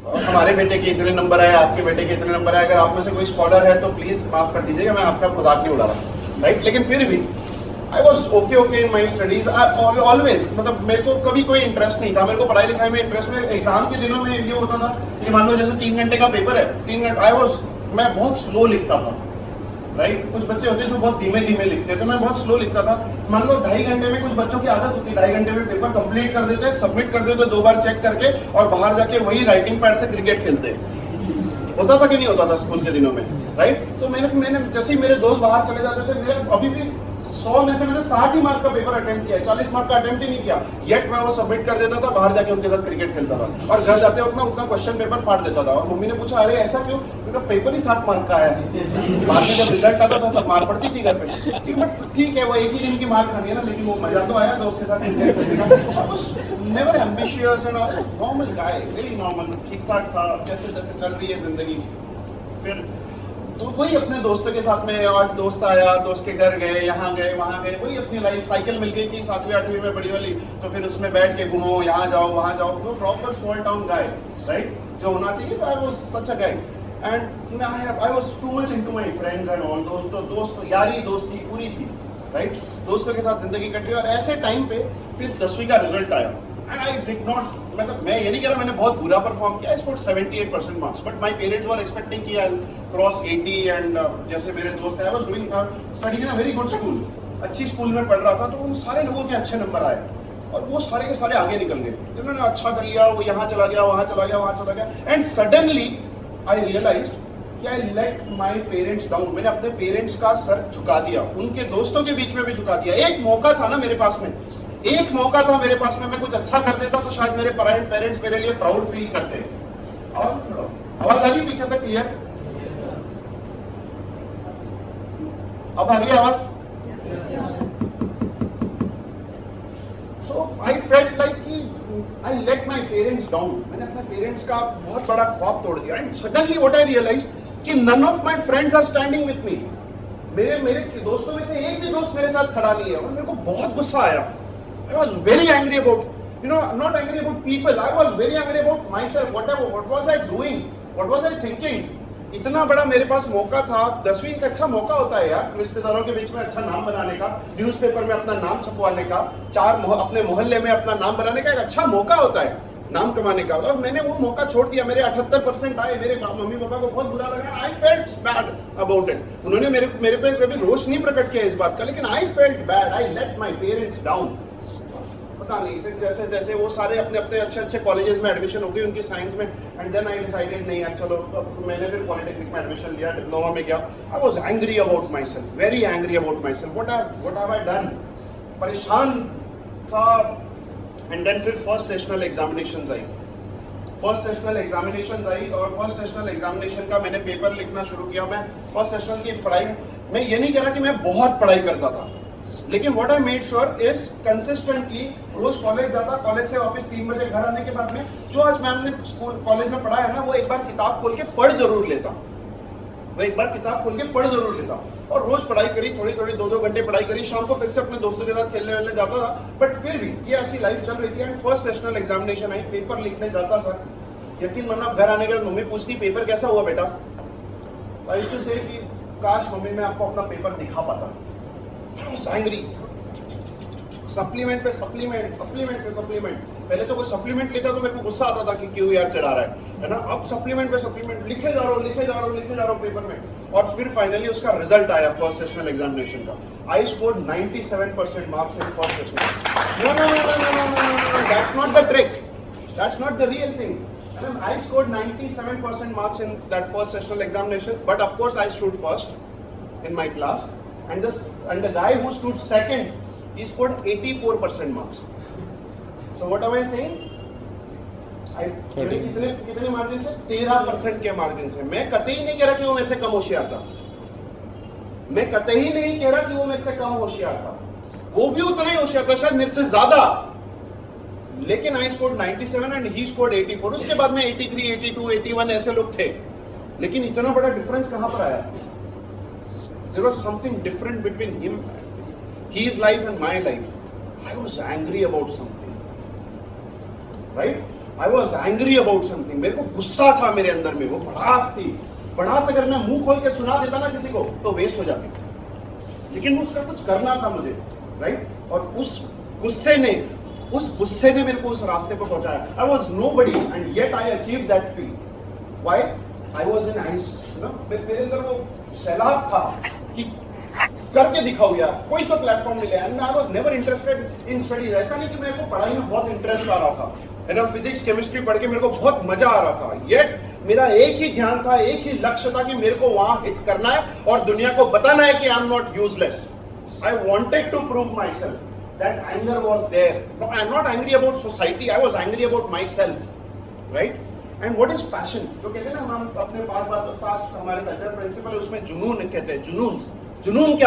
हमारे बेटे के इतने नंबर आए, आपके बेटे के इतने नंबर आए, अगर आप में से कोई स्कॉलर है तो प्लीज माफ कर दीजिएगा, मैं आपका मजाक नहीं उड़ा रहा, राइट। लेकिन फिर भी I was okay in my studies always, मतलब मेरे को कभी कोई इंटरेस्ट नहीं था, मेरे को पढ़ाई लिखाई में इंटरेस्ट में। एग्जाम के दिनों में ये होता था कि मान लो जैसे 3 घंटे का पेपर है, 3 घंटे मैं बहुत स्लो लिखता था, राइट। कुछ बच्चे होते हैं जो बहुत धीमे धीमे लिखते हैं, तो मैं बहुत स्लो लिखता था। मान लो 2.5 घंटे में कुछ बच्चों की आदत होती है 2.5 घंटे में पेपर कंप्लीट कर देते हैं, सबमिट कर देते, 2 बार चेक करके और बाहर जाके वही राइटिंग पैड से क्रिकेट खेलते। होता था कि नहीं होता था स्कूल के दिनों में, राइट। तो मैंने जैसे ही मेरे दोस्त बाहर चले जाते थे, मेरा अभी भी 100 में से मैंने 60 ही मार्क का पेपर अटेम्प्ट किया, 40 मार्क का अटेम्प्ट ही नहीं किया, येट मैं वो सबमिट कर देता था, बाहर जाके उनके साथ क्रिकेट खेलता था और घर जाते वक्त उतना क्वेश्चन पेपर फाड़ देता था। और मम्मी ने पूछा अरे ऐसा क्यों, क्योंकि पेपर ही 60 मार्क का आया है। बाद में जब रिजल्ट आता था तब मार पड़ती थी घर पे, बट ठीक है वो एक ही दिन की मार खानी है ना, लेकिन वो मजा तो आया दोस्त के साथ क्रिकेट खेलने का। Never ambitious and normal guy, very normal, ठीक ठाक था, जैसे जैसे चल रही है जिंदगी। फिर तो वही अपने दोस्तों के साथ में, आज दोस्त आया, दोस्त के घर गए, यहाँ गए वहाँ गए, वही अपनी लाइफ। साइकिल मिल गई थी 7वीं 8वीं में बड़ी वाली, तो फिर उसमें बैठ के घूमो, यहाँ जाओ वहाँ जाओ, तो प्रॉपर स्मॉल टाउन गाय, राइट, जो होना चाहिए। I was such a guy and I was too much into my friends and all. दोस्त यारी दोस्ती पूरी थी, राइट। दोस्तों के साथ जिंदगी कटी। और ऐसे टाइम पे फिर 10वीं का रिजल्ट आया एंड आई डिड नॉट, मतलब मैं ये नहीं कह रहा मैंने बहुत बुरा परफॉर्म किया, I scored 78% marks, but my parents were expecting कि आई क्रॉस 80 एंड जैसे मेरे दोस्त हैं, I was doing studying in a very good school, अच्छी स्कूल में पढ़ रहा था, तो उन सारे लोगों के अच्छे नंबर आए और वो सारे के सारे आगे निकल गए, उन्होंने अच्छा कर लिया, वो यहाँ चला गया, वहाँ चला गया, वहाँ चला गया। एंड सडनली आई रियलाइज्ड कि I let my parents down, मैंने अपने पेरेंट्स का सर झुका दिया, उनके दोस्तों के बीच में भी झुका दिया। एक मौका था ना मेरे पास में, एक मौका था मेरे पास में, मैं कुछ अच्छा कर देता तो शायद मेरे पेरेंट्स मेरे लिए प्राउड फील करते। और आवाज आ रही पीछे तक क्लियर? अब आ रही आवाज? सो आई फेल्ट लाइक कि I let my parents down, मैंने अपने पेरेंट्स का बहुत बड़ा ख्वाब तोड़ दिया। And suddenly what I realise कि none of my friends are standing with me, मेरे दोस्तों में से एक भी दोस्त मेरे साथ खड़ा नहीं है। और मेरे को बहुत गुस्सा आया। I was very angry about, not angry about people. I was very angry about myself. What was I doing? What was I thinking? इतना बड़ा मेरे पास मौका था, 10वीं एक अच्छा मौका होता है यार, रिश्तेदारों के बीच में अच्छा नाम बनाने का, न्यूज़पेपर में अपना नाम छपवाने का, अपने मोहल्ले में अपना नाम बनाने का एक अच्छा मौका होता है, नाम कमाने का। और मैंने वो मौका छोड़ दिया। मेरे 78% आए, मेरे मम्मी पापा को बहुत बुरा लगा। I felt bad about it. उन्होंने मेरे पे कभी रोष नहीं प्रकट किया इस बात का, लेकिन I felt bad, I let my parents down. पता नहीं, फिर जैसे जैसे वो सारे अपने अपने अच्छे अच्छे कॉलेजेस में एडमिशन हो गई उनकी साइंस में, एंड देन आई डिसाइडेड नहीं यार चलो, मैंने फिर पॉलिटेक्निक में एडमिशन लिया, डिप्लोमा में गया। I was angry about my self, very angry about my self, what have I done, परेशान था। एंड देन फिर फर्स्ट सेशनल एग्जामिनेशंस आई, और फर्स्ट सेशनल एग्जामिनेशन का मैंने पेपर लिखना शुरू किया। मैं फर्स्ट सेशनल की पढ़ाई, मैं ये नहीं कह रहा कि मैं बहुत पढ़ाई करता था, लेकिन what I made sure is consistently रोज कॉलेज जाता, कॉलेज से वापस 3 बजे घर आने के बाद में जो आज मैम ने स्कूल कॉलेज में पढ़ा है ना, वो एक बार किताब खोल के पढ़ जरूर लेता, और रोज पढ़ाई करी, थोड़ी 2-2 घंटे पढ़ाई करी, शाम को फिर से अपने दोस्तों के साथ खेलने वेलने जाता था। बट फिर भी ये ऐसी लाइफ चल रही थी। And first sessional examination I, paper लिखने जाता था, यकीन मानना घर आने के बाद मम्मी पूछती पेपर कैसा हुआ बेटा, आई यूज्ड टू से कि काश मम्मी मैं आपको अपना पेपर दिखा पाता। एंग्री, सप्लीमेंट पे सप्लीमेंट। पहले तो कोई सप्लीमेंट लेता तो मेरे को गुस्सा आता था कि क्यों यार चढ़ा रहा है ना। अब सप्लीमेंट पे सप्लीमेंट लिखे जा रहा हूँ पेपर में। और फिर फाइनली उसका रिजल्ट आया फर्स्ट सेशनल एग्जामिनेशन का। I scored 97% marks in first sessional. No, that's not the trick, that's not the real thing. And I scored 97% marks in that first sessional examination, but of course I stood first in my class, and the guy who stood second, he scored 84% marks. So what am I saying? कितने margin से? 13% के margin से। मैं कतई नहीं कह रहा कि वो मेरे से कम होशियार था, वो भी उतना ही होशियार था, शायद मेरे से ज्यादा, लेकिन I scored 97 and he scored 84। उसके बाद में 83, 82, 81 ऐसे लोग थे, लेकिन इतना बड़ा डिफरेंस कहां पर आया? There was something different between him, his life and my life. I was angry about something, right? I was angry about something, मेरे को गुस्सा था मेरे अंदर में, वो भड़ास थी। भड़ास अगर मैं मुंह खोल के सुना देता ना किसी को तो वेस्ट हो जाती, लेकिन उसका कुछ करना था मुझे, राइट? और उस गुस्से ने मेरे को उस रास्ते पर पहुंचाया। I was nobody and yet I achieve that feel. Why? I was in मेरे अंदर वो सैलाब था कि करके दिखाओ यार, कोई तो प्लेटफॉर्म मिले। And I was never interested in studies. ऐसा नहीं कि मेरे को पढ़ाई में बहुत इंटरेस्ट आ रहा था, है ना, फिजिक्स केमिस्ट्री पढ़ के मेरे को बहुत मजा आ रहा था, येट मेरा एक ही ध्यान था, एक ही लक्ष्य था कि मेरे को वहां हिट करना है और दुनिया को बताना है कि I am not useless. I wanted to prove myself. That anger was there. I am not angry about society, I was angry about myself, right? And what is passion? तो कहते हैं ना हम अपने पास हमारे culture principal उसमें जुनून कहते हैं। जुनून क्या